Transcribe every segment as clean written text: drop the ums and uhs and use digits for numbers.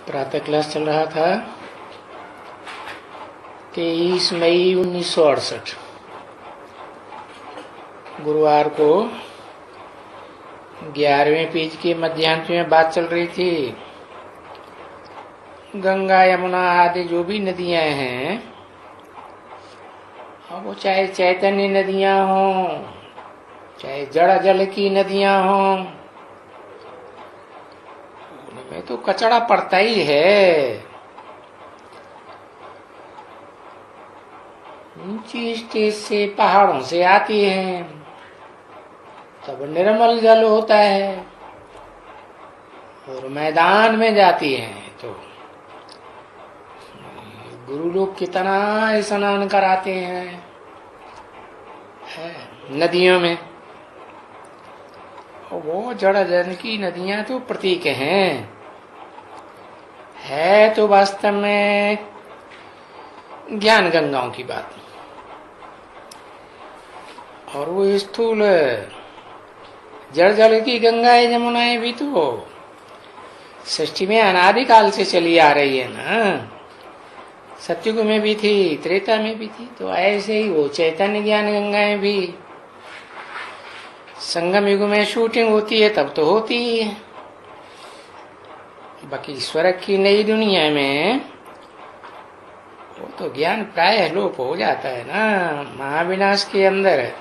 प्रातः क्लास चल रहा था 23 मई 1968 गुरुवार को 11वें पेज के मध्यांश में बात चल रही थी। गंगा यमुना आदि जो भी नदियां हैं, वो चाहे चैतन्य नदियां हों, चाहे जड़ जल की नदियां हों, उनमें तो कचरा पड़ता ही है। ऊंची स्टेज से पहाड़ों से आती है तब निर्मल जल होता है, और मैदान में जाती है तो गुरु लोग कितना स्नान कराते हैं नदियों में। वो जड़ जल की नदियां तो प्रतीक हैं, है तो वास्तव में ज्ञान गंगाओं की बात। और वो स्थूल जड़ जल की गंगाएं यमुनाएं भी तो सृष्टि में अनादिकाल से चली आ रही है ना। सतयुग में भी थी, त्रेता में भी थी, तो ऐसे ही वो चैतन्य ज्ञान गंगाएं भी संगम युग में शूटिंग होती है तब तो होती ही है। बाकी ईश्वर की नई दुनिया में वो तो ज्ञान प्रायः लोप हो जाता है ना। महाविनाश के अंदर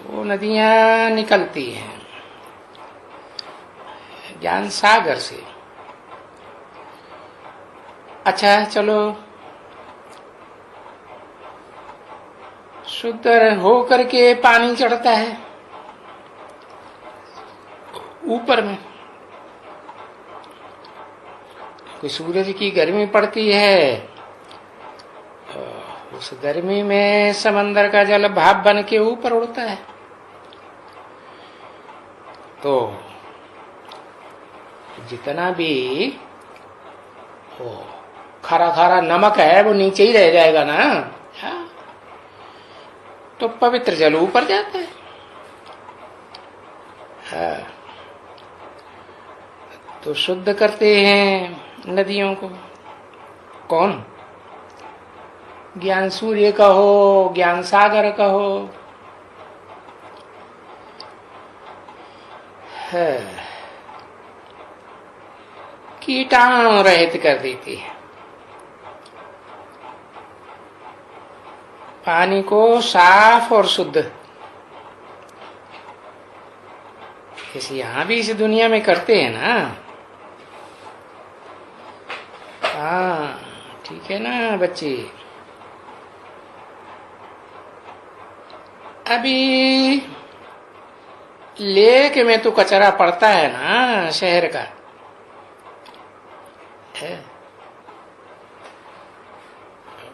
वो नदियां निकलती हैं ज्ञान सागर से। अच्छा चलो, शुद्ध हो करके पानी चढ़ता है ऊपर में। कोई सूरज की गर्मी पड़ती है, उस गर्मी में समंदर का जल भाप बन के ऊपर उड़ता है, तो जितना भी वो खारा खारा नमक है वो नीचे ही रह जाएगा ना। हाँ? तो पवित्र जल ऊपर जाता है। हाँ। तो शुद्ध करते हैं नदियों को कौन? ज्ञान सूर्य का हो, ज्ञान सागर का हो। कीटाणु रहित कर देती है पानी को, साफ और शुद्ध। जैसे यहां भी इस दुनिया में करते हैं ना। हाँ ठीक है ना बच्चे। अभी लेक में तो कचरा पड़ता है ना शहर का है।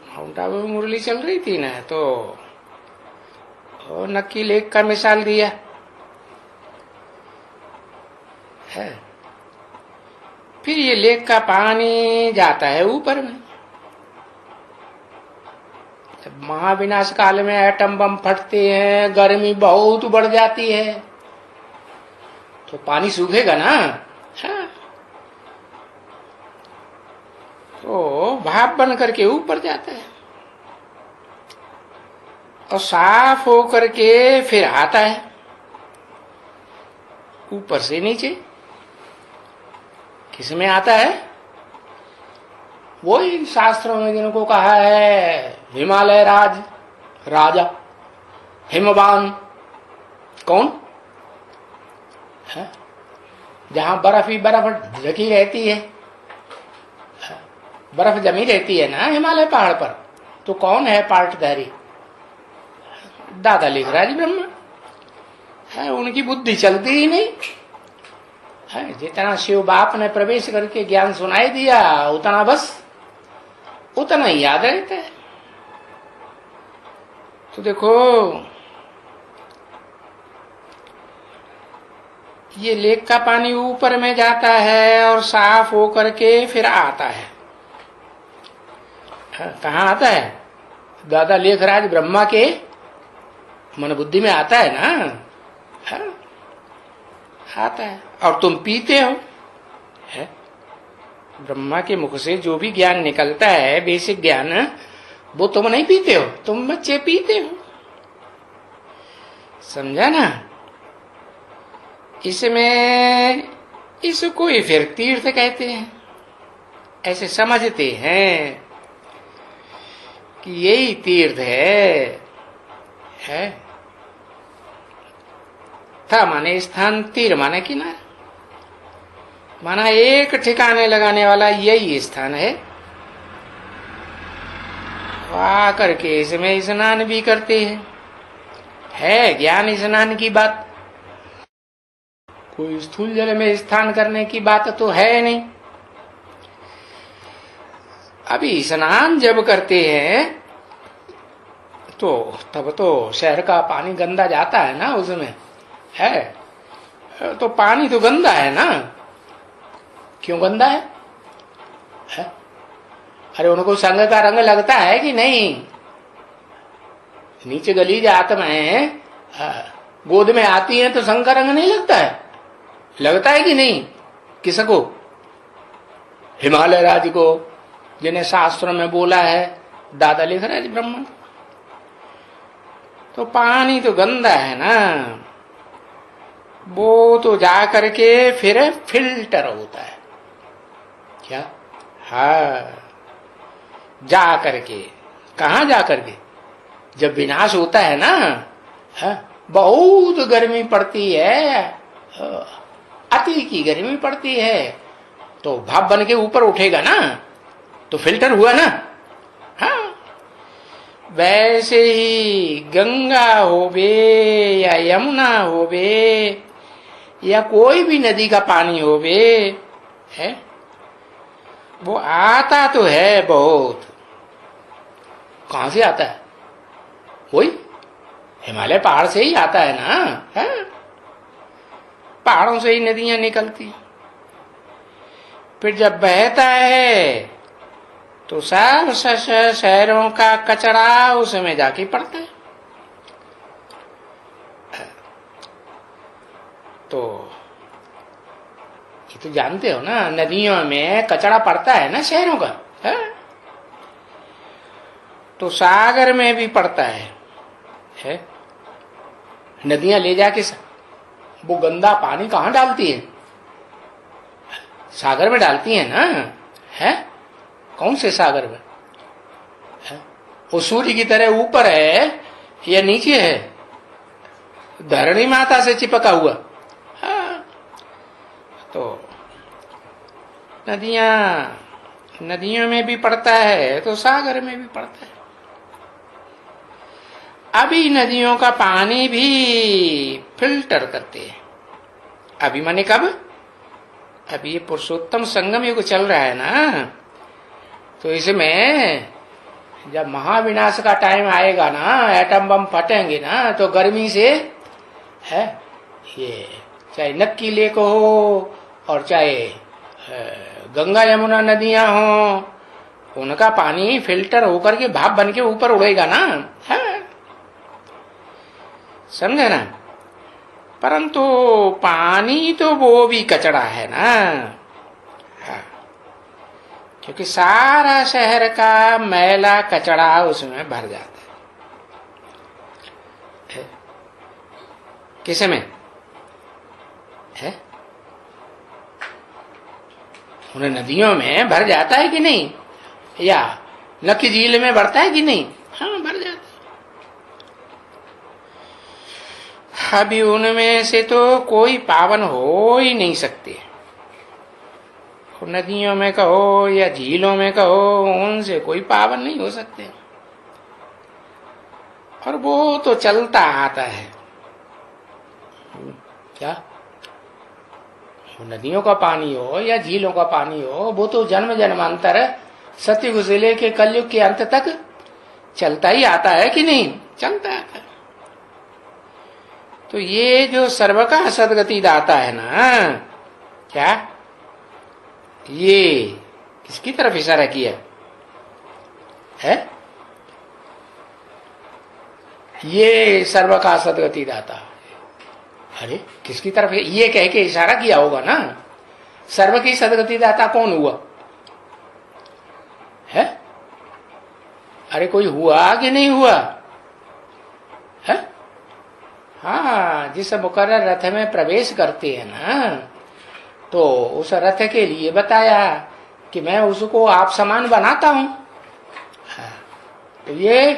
माउंट आबू में मुरली चल रही थी ना, तो नक्की लेक का मिसाल दिया है। फिर ये लेक का पानी जाता है ऊपर में। जब महाविनाश काल में एटम बम फटते हैं, गर्मी बहुत बढ़ जाती है, तो पानी सूखेगा ना। हाँ। तो भाप बन करके ऊपर जाता है और साफ हो करके फिर आता है ऊपर से नीचे। किसमें आता है? वही शास्त्रों में जिनको कहा है हिमालय राजा हिमवान। कौन है? जहां बर्फ ही बर्फ ढकी रहती है, बर्फ जमी रहती है ना हिमालय पहाड़ पर। तो कौन है पार्टधारी? दादा लेखराज ब्रह्मा है। उनकी बुद्धि चलती ही नहीं है। जितना शिव बाप ने प्रवेश करके ज्ञान सुनाई दिया, उतना बस उतना ही याद रहता है। तो देखो, ये लेक का पानी ऊपर में जाता है और साफ हो करके फिर आता है। कहाँ आता है? दादा लेखराज ब्रह्मा के मन बुद्धि में आता है ना। आता है और तुम पीते हो है? ब्रह्मा के मुख से जो भी ज्ञान निकलता है, बेसिक ज्ञान, वो तुम नहीं पीते हो, तुम बच्चे पीते हो। समझा ना? इसमें इसको ही फिर तीर्थ कहते हैं। ऐसे समझते हैं कि यही तीर्थ है। था माने स्थान, तीर माने किनारा, माना एक ठिकाने लगाने वाला यही स्थान आकर के इसमें स्नान भी करते हैं। है ज्ञान स्नान की बात, कोई स्थूल जल में स्नान करने की बात तो है नहीं। अभी स्नान जब करते हैं तो तब तो शहर का पानी गंदा जाता है ना, उसमें है तो पानी तो गंदा है ना। क्यों गंदा है? अरे उनको संग का रंग लगता है कि नहीं? नीचे गलीज आत्माएं गोद में आती हैं तो संग का रंग नहीं लगता है? लगता है कि नहीं? किसको? हिमालय राज को, जिन्हें शास्त्रों में बोला है, दादा लिख रहे हैं ब्रह्मण। तो पानी तो गंदा है ना, वो तो जा करके फिर फिल्टर होता है। क्या? हाँ, जा करके। कहाँ जा करके? जब विनाश होता है ना, बहुत गर्मी पड़ती है, अति की गर्मी पड़ती है, तो भाप बन के ऊपर उठेगा ना, तो फिल्टर हुआ ना। हाँ, वैसे ही गंगा होवे या यमुना होवे या कोई भी नदी का पानी होवे, है वो आता तो है बहुत। कहां से आता है? वही हिमालय पहाड़ से ही आता है ना, है? पहाड़ों से ही नदियां निकलती। फिर जब बहता है तो सब शहरों का कचरा उसमें जाके पड़ता है। तो ये तो जानते हो ना, नदियों में कचरा पड़ता है ना शहरों का, है? तो सागर में भी पड़ता है? नदियां ले जाके वो गंदा पानी कहाँ डालती है? सागर में डालती है ना, है? कौन से सागर में? है? वो सूर्य की तरह ऊपर है या नीचे है? धरणी माता से चिपका हुआ। हाँ। तो नदियों में भी पड़ता है तो सागर में भी पड़ता है। अभी नदियों का पानी भी फिल्टर करते हैं। अभी माने कब? अभी ये पुरुषोत्तम संगम युग चल रहा है ना, तो इसमें जब महाविनाश का टाइम आएगा ना, एटम बम फटेंगे ना, तो गर्मी से है ये चाहे नक्की लेक हो और चाहे गंगा यमुना नदियां हो, उनका पानी फिल्टर होकर के भाप बन के ऊपर उड़ेगा ना, है? समझे ना? परंतु पानी तो वो भी कचरा है ना, हाँ। क्योंकि सारा शहर का मैला कचरा उसमें भर जाता है। किस में है? उन नदियों में भर जाता है कि नहीं? या नक्की झील में भरता है कि नहीं? हाँ, भर जाता है। अभी उनमें से तो कोई पावन हो ही नहीं सकते। नदियों में कहो या झीलों में कहो, उनसे कोई पावन नहीं हो सकते। और वो तो चलता आता है। क्या? नदियों का पानी हो या झीलों का पानी हो, वो तो जन्म जन्मांतर सतयुग से लेके कलयुग के अंत तक चलता ही आता है कि नहीं? चलता आता है। तो ये जो सर्व का सदगति दाता है ना, क्या ये किसकी तरफ इशारा किया है? ये सर्व का सदगति दाता। अरे किसकी तरफ? ये कह के इशारा किया होगा ना। सर्व की सदगति दाता कौन हुआ? है? अरे कोई हुआ कि नहीं हुआ है? हाँ, जिस मुकर्रर रथ में प्रवेश करते हैं ना, तो उस रथ के लिए बताया कि मैं उसको आप समान बनाता हूं। हाँ, तो ये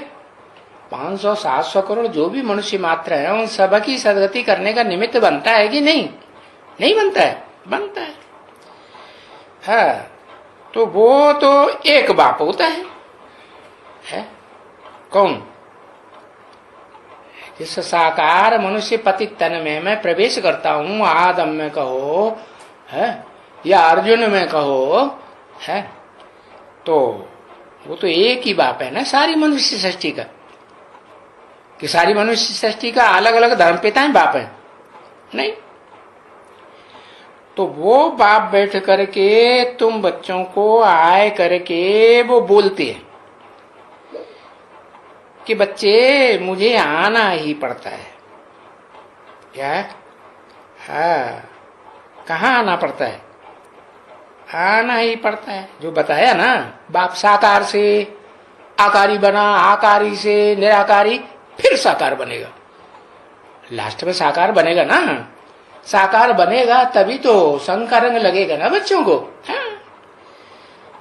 500-700 करोड़ जो भी मनुष्य मात्र है उन सब की सदगति करने का निमित्त बनता है कि नहीं? नहीं बनता है? बनता है। हाँ, तो वो तो एक बाप होता है? कौन? जिस साकार मनुष्य पतित तन में मैं प्रवेश करता हूं, आदम में कहो है या अर्जुन में कहो है, तो वो तो एक ही बाप है ना सारी मनुष्य सृष्टि का। कि सारी मनुष्य सृष्टि का अलग अलग धर्म पिता बाप है? नहीं। तो वो बाप बैठ करके तुम बच्चों को आए करके वो बोलते हैं कि बच्चे मुझे आना ही पड़ता है। क्या? हाँ, कहाँ आना पड़ता है? आना ही पड़ता है। जो बताया ना, बाप साकार से आकारी बना, आकारी से निराकारी, फिर साकार बनेगा। लास्ट में साकार बनेगा ना। साकार बनेगा तभी तो संग का रंग लगेगा ना बच्चों को।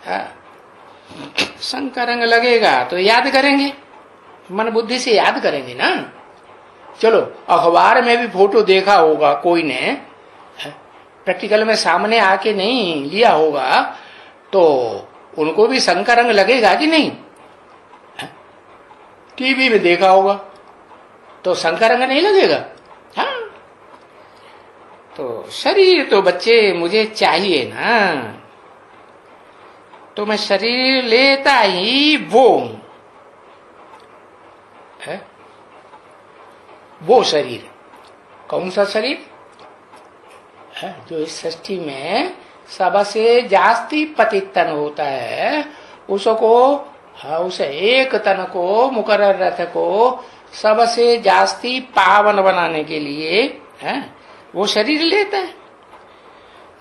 हाँ, संग का रंग लगेगा तो याद करेंगे, मन बुद्धि से याद करेंगे ना। चलो, अखबार में भी फोटो देखा होगा कोई ने, प्रैक्टिकल में सामने आके नहीं लिया होगा, तो उनको भी संग का रंग लगेगा कि नहीं? टीवी में देखा होगा तो संग का रंग नहीं लगेगा। हाँ, तो शरीर तो बच्चे मुझे चाहिए ना, तो मैं शरीर लेता ही वो है। वो शरीर कौन सा शरीर है? जो इस सृष्टि में सबसे जास्ती पतित तन होता है, उसको, हाँ, उस एक तन को, मुकर्रर रथ को सबसे जास्ती पावन बनाने के लिए है वो शरीर लेता है।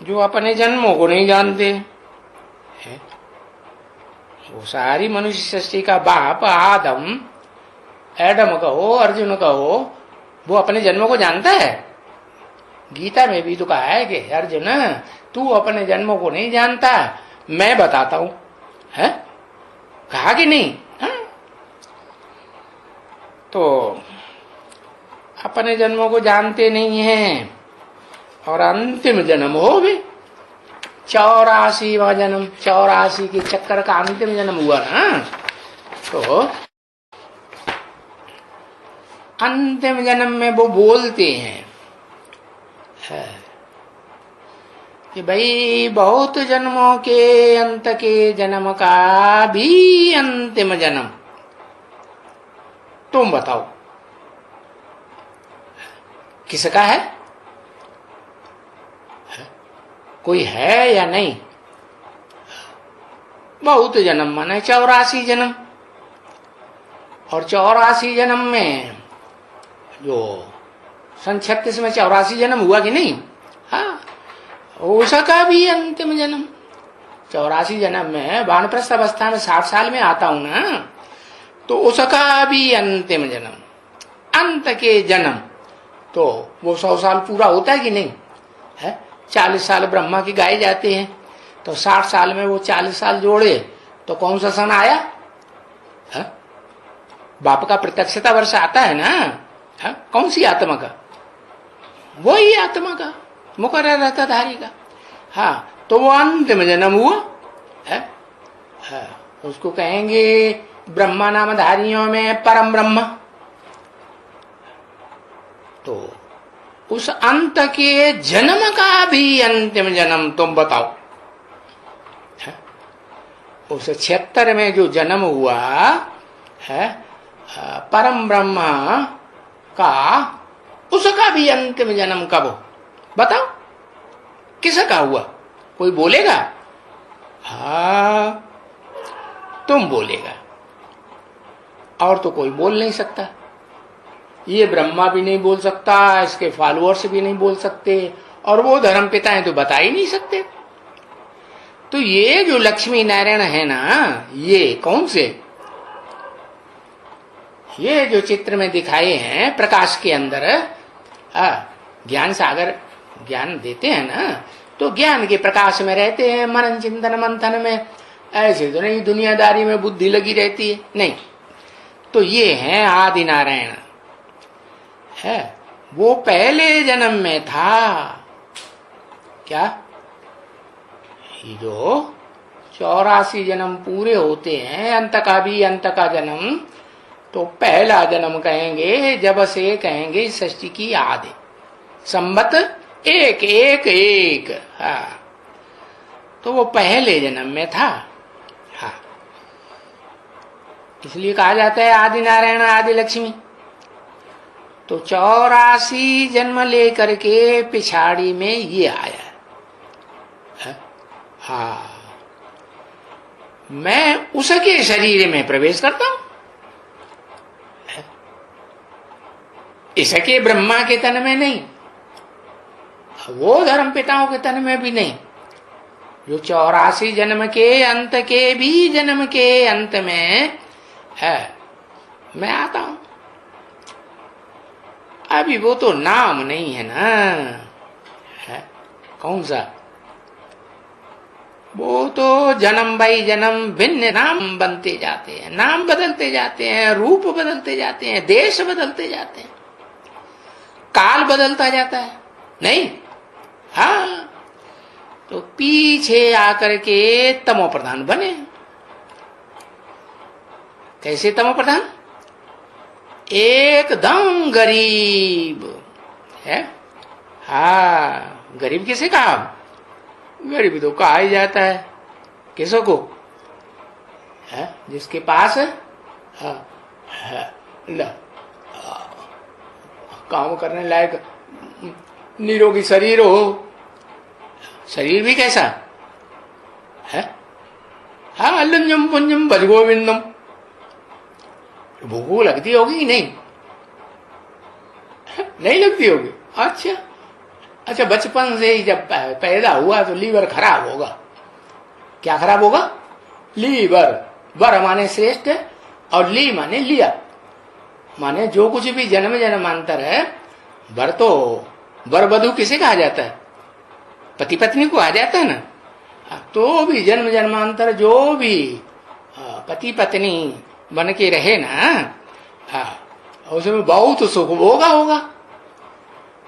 जो अपने जन्मों को नहीं जानते है, वो सारी मनुष्य सृष्टि का बाप आदम, एडम कहो, अर्जुन कहो, वो अपने जन्मों को जानता है। गीता में भी तो कहा है कि अर्जुन तू अपने जन्मों को नहीं जानता, मैं बताता हूं। है? कहा कि नहीं? है? तो अपने जन्मों को जानते नहीं हैं और अंतिम जन्म हो भी 84वां जन्म, 84 के चक्कर का अंतिम जन्म हुआ ना। तो अंतिम जन्म में वो बोलते हैं है कि भाई बहुत जन्मों के अंत के जन्म का भी अंतिम जन्म तुम बताओ किसका है? कोई है या नहीं? बहुत जन्म माने 84 जन्म, और 84 जन्म में जो सन 36 में 84 जन्म हुआ कि नहीं? हाँ, उसका भी अंतिम जन्म 84 जन्म में वानप्रस्थ अवस्था में 60 साल में आता हूं ना, तो उसका भी अंतिम जन्म, अंत के जन्म, तो वो 100 साल पूरा होता है कि नहीं है? 40 साल ब्रह्मा की गाए जाते हैं, तो 60 साल में वो 40 साल जोड़े तो कौन सा सन आया? है? बाप का प्रत्यक्षता वर्ष आता है ना। है? कौन सी आत्मा का? वही आत्मा का, मुकर्रर रहता धारी का। हाँ, तो वो अंतिम जन्म हुआ है। हाँ, उसको कहेंगे ब्रह्मा नामधारियों में परम ब्रह्म। तो उस अंत के जन्म का भी अंतिम जन्म तुम बताओ। है? उस 76 में जो जन्म हुआ है परम ब्रह्म का, उसका भी अंतिम जन्म कब हो? बताओ किसका हुआ? कोई बोलेगा? हाँ, तुम बोलेगा, और तो कोई बोल नहीं सकता। ये ब्रह्मा भी नहीं बोल सकता, इसके फॉलोअर्स भी नहीं बोल सकते, और वो धर्म पिता है तो बता ही नहीं सकते। तो ये जो लक्ष्मी नारायण है ना, ये कौन से, ये जो चित्र में दिखाए हैं प्रकाश के अंदर, ज्ञान सागर ज्ञान देते हैं ना, तो ज्ञान के प्रकाश में रहते हैं, मनन चिंतन मंथन में। ऐसे तो नहीं दुनियादारी में बुद्धि लगी रहती है, नहीं। तो ये है आदि नारायण है, वो पहले जन्म में था। क्या, ये जो 84 जन्म पूरे होते हैं, अंत का भी अंत का जन्म, तो पहला जन्म कहेंगे जब से कहेंगे षष्ठी की आदि संबत एक एक एक। हाँ, तो वो पहले जन्म में था। हाँ, इसलिए कहा जाता है आदि नारायण आदि लक्ष्मी। तो 84 जन्म लेकर के पिछाड़ी में ये आया है। हाँ, मैं उसके शरीर में प्रवेश करता हूं, इसके ब्रह्मा के तन में नहीं, वो धर्म पिताओं के तन में भी नहीं। जो 84 जन्म के अंत के भी जन्म के अंत में है, मैं आता हूं। अभी वो तो नाम नहीं है ना, है कौन सा, वो तो जन्म बाई जन्म भिन्न नाम बनते जाते हैं, नाम बदलते जाते हैं, रूप बदलते जाते हैं, देश बदलते जाते हैं, काल बदलता जाता है, नहीं। हाँ, तो पीछे आकर के तमो प्रधान बने। कैसे तमो प्रधान, एकदम गरीब है। हाँ, गरीब किसे कहा, गरीब तो कहा ही जाता है किसों को है, जिसके पास हाँ, काम करने लायक निरोगी शरीर हो। शरीर भी कैसा है, हाँ, अल्लंजम पुंजम भज गोविंदम। भूख लगती होगी कि नहीं, नहीं लगती होगी। अच्छा अच्छा, बचपन से ही जब पैदा हुआ तो लीवर खराब होगा। क्या खराब होगा, लीवर। वर माने श्रेष्ठ और ली माने लिया, माने जो कुछ भी जन्म जन्मांतर है। वर तो वर वधु किसे कहा जाता है, पति पत्नी को आ जाता है ना। तो भी जन्म जन्मांतर जो भी पति पत्नी बन के रहे ना, उसमें बहुत सुख भोगा होगा।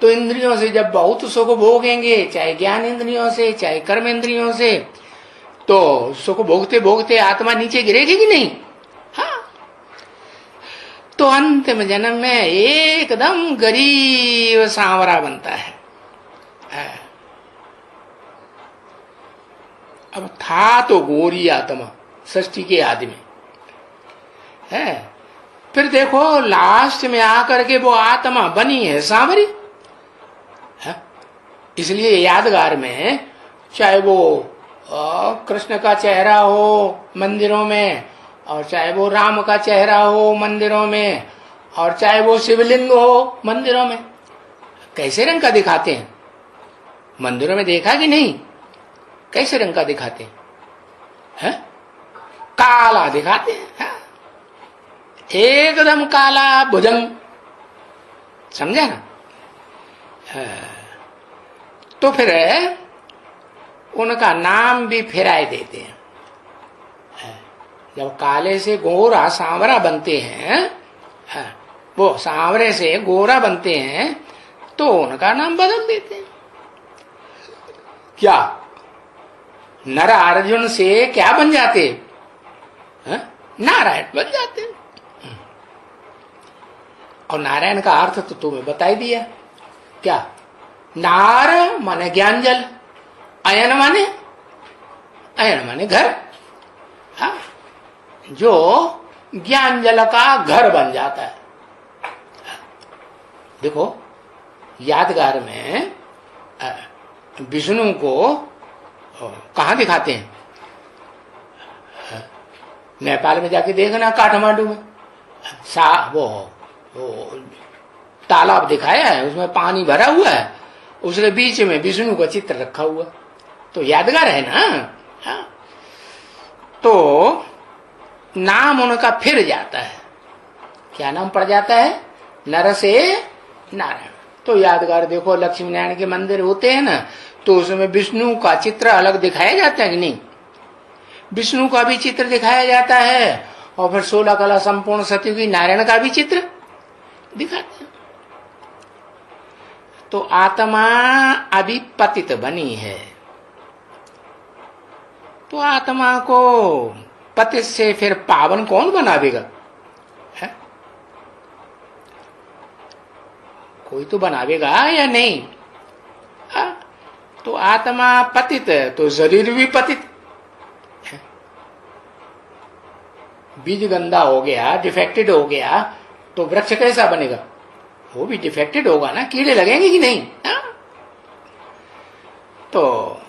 तो इंद्रियों से जब बहुत सुख भोगेंगे, चाहे ज्ञान इंद्रियों से चाहे कर्म इंद्रियों से, तो सुख भोगते भोगते आत्मा नीचे गिरेगी कि नहीं। हाँ, तो अंतिम जन्म में एकदम गरीब सांवरा बनता है। अब था तो गोरी आत्मा षष्ठी के आदि में है, फिर देखो लास्ट में आकर के वो आत्मा बनी है सांवरी। इसलिए यादगार में चाहे वो कृष्ण का चेहरा हो मंदिरों में, और चाहे वो राम का चेहरा हो मंदिरों में, और चाहे वो शिवलिंग हो मंदिरों में, कैसे रंग का दिखाते हैं। मंदिरों में देखा कि नहीं, कैसे रंग का दिखाते हैं, काला दिखाते हैं, एकदम काला भुजंग, समझा ना। तो फिर उनका नाम भी फिराए देते हैं। जब काले से गोरा सांवरा बनते हैं, वो सांवरे से गोरा बनते हैं, तो उनका नाम बदल देते हैं। क्या नर अर्जुन से क्या बन जाते, नारायण बन जाते। और नारायण का अर्थ तो तुम्हें बता ही दिया। क्या, नार माने ज्ञान जल, अयन माने घर। हाँ, जो ज्ञान जल का घर बन जाता है। देखो यादगार में विष्णु को कहाँ दिखाते हैं, नेपाल में जाके देखना, काठमांडू में वो तालाब दिखाया है, उसमें पानी भरा हुआ है, उसके बीच में विष्णु का चित्र रखा हुआ। तो यादगार है ना। हाँ, तो नाम उनका फिर जाता है। क्या नाम पड़ जाता है? नर से नारायण। तो यादगार देखो, लक्ष्मी नारायण के मंदिर होते हैं ना, तो उसमें विष्णु का चित्र अलग दिखाया जाता है कि नहीं? विष्णु का भी चित्र दिखाया जाता है, और फिर 16 कला संपूर्ण सतयुगी नारायण का भी चित्र दिखाते हैं। तो आत्मा अभी पतित बनी है, तो आत्मा को पतित से फिर पावन कौन बनावेगा? है? कोई तो बनावेगा या नहीं? है? तो आत्मा पतित है तो शरीर भी पतित है। बीज गंदा हो गया, डिफेक्टेड हो गया, तो वृक्ष कैसा बनेगा? वो भी डिफेक्टेड होगा ना, कीड़े लगेंगे कि नहीं? हा? तो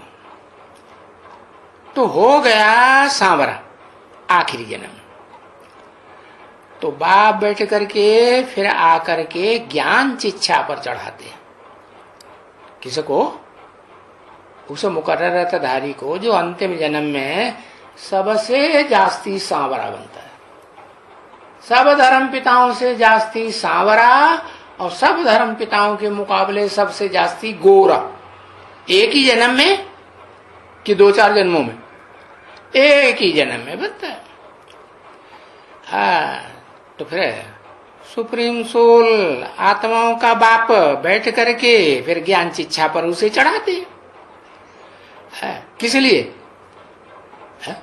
हो गया सांवरा आखिरी जन्म। तो बाप बैठ करके फिर आकर के ज्ञान चिच्छा पर चढ़ाते हैं। किसको? उस मुकर्रर धारी को, जो अंतिम जन्म में सबसे जास्ती सांवरा बनता है। सब धर्म पिताओं से जास्ती सांवरा, और सब धर्म पिताओं के मुकाबले सबसे जास्ती गोरा। एक ही जन्म में कि 2-4 जन्मों में? एक ही जन्म में बनता है। हाँ, तो फिर सुप्रीम सोल आत्माओं का बाप बैठ करके फिर ज्ञान चिच्छा पर उसे चढ़ाते हैं। किस लिए? है?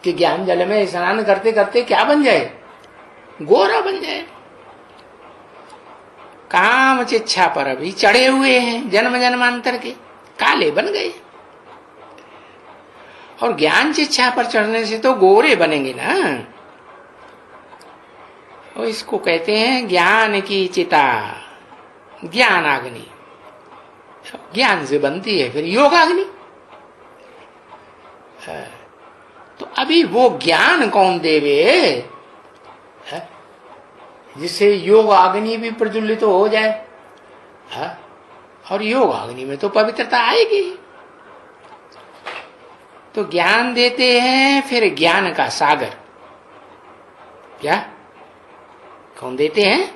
कि ज्ञान जल में स्नान करते करते क्या बन जाए? गोरा बन जाए। काम चिच्छा पर अभी चढ़े हुए हैं, जन्म जन्मांतर के काले बन गए, और ज्ञान चिच्छा पर चढ़ने से तो गोरे बनेंगे ना। और इसको कहते हैं ज्ञान की चिता, ज्ञान अग्नि। ज्ञान से बनती है फिर योग अग्नि। तो अभी वो ज्ञान कौन देवे है? जिससे योग अग्नि भी प्रज्वलित हो जाए। है? और योग अग्नि में तो पवित्रता आएगी। तो ज्ञान देते हैं फिर ज्ञान का सागर। क्या कौन देते हैं?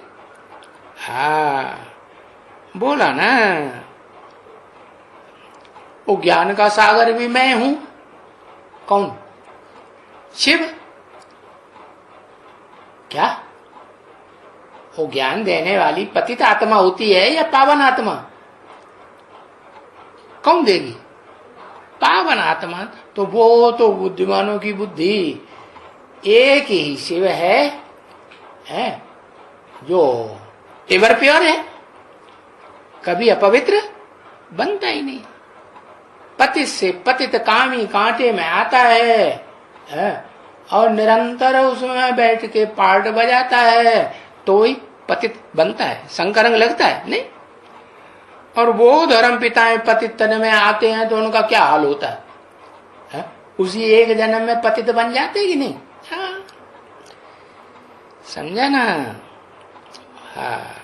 हाँ, बोला ना, वो ज्ञान का सागर भी मैं हूं। कौन? शिव। क्या वो ज्ञान देने वाली पतित आत्मा होती है या पावन आत्मा? कौन देगी? पावन आत्मा। तो वो तो बुद्धिमानों की बुद्धि एक ही शिव है जो एवर प्योर है, कभी अपवित्र बनता ही नहीं। पतित से पतित कामी कांटे में आता है और निरंतर उसमें बैठ के पार्ट बजाता है, तो ही पतित बनता है, संकरंग लगता है नहीं। और वो धर्म पिताएं पतित तन में आते हैं तो उनका क्या हाल होता है? उसी एक जन्म में पतित बन जाते कि नहीं? हाँ, समझा ना? हाँ,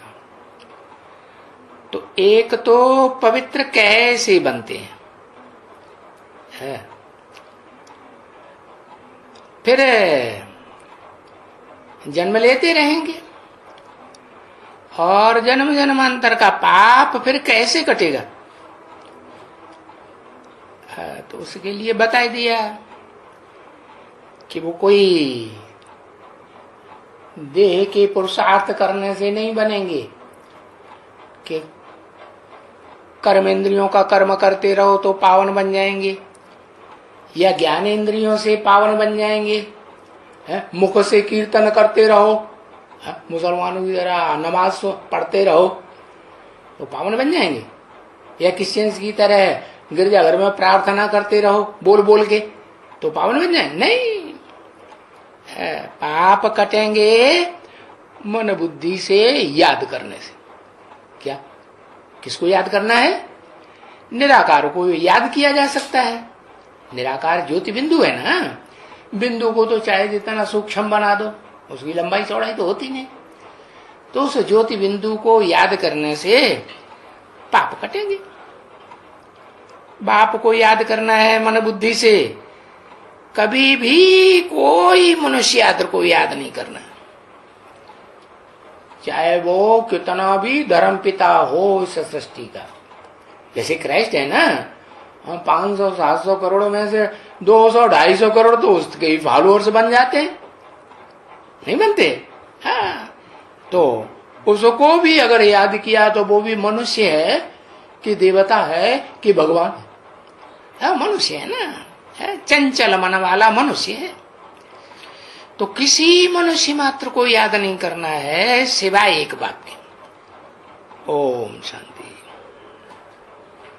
तो एक तो पवित्र कैसे बनते हैं है? फिर जन्म लेते रहेंगे, और जन्म जन्मांतर का पाप फिर कैसे कटेगा? तो उसके लिए बता दिया कि वो कोई देह के पुरुषार्थ करने से नहीं बनेंगे, कि कर्मेंद्रियों का कर्म करते रहो तो पावन बन जाएंगे, या ज्ञानेंद्रियों से पावन बन जाएंगे, मुख से कीर्तन करते रहो, मुसलमानों की तरह नमाज पढ़ते रहो तो पावन बन जाएंगे, या क्रिश्चियंस की तरह गिरजाघर में प्रार्थना करते रहो बोल बोल के तो पावन बन जाएंगे? नहीं, पाप कटेंगे मन बुद्धि से याद करने से। क्या? किसको याद करना है? निराकार को याद किया जा सकता है। निराकार ज्योति बिंदु है ना, बिंदु को तो चाहे जितना सूक्ष्म बना दो, उसकी लंबाई चौड़ाई तो होती नहीं। तो उस ज्योति बिंदु को याद करने से पाप कटेंगे। बाप को याद करना है मन बुद्धि से, कभी भी कोई मनुष्य आदर को याद नहीं करना, चाहे वो कितना भी धर्म पिता हो इस सृष्टि का। जैसे क्राइस्ट है ना, 500-700 करोड़ में से 200-250 करोड़ तो उसके फॉलोअर्स बन जाते हैं, नहीं बनते? हाँ, तो उसको भी अगर याद किया तो वो भी मनुष्य है कि देवता है कि भगवान है? हाँ, मनुष्य है ना, है चंचल मन वाला मनुष्य है। तो किसी मनुष्य मात्र को याद नहीं करना है सिवाय एक बात के, ओम शांति।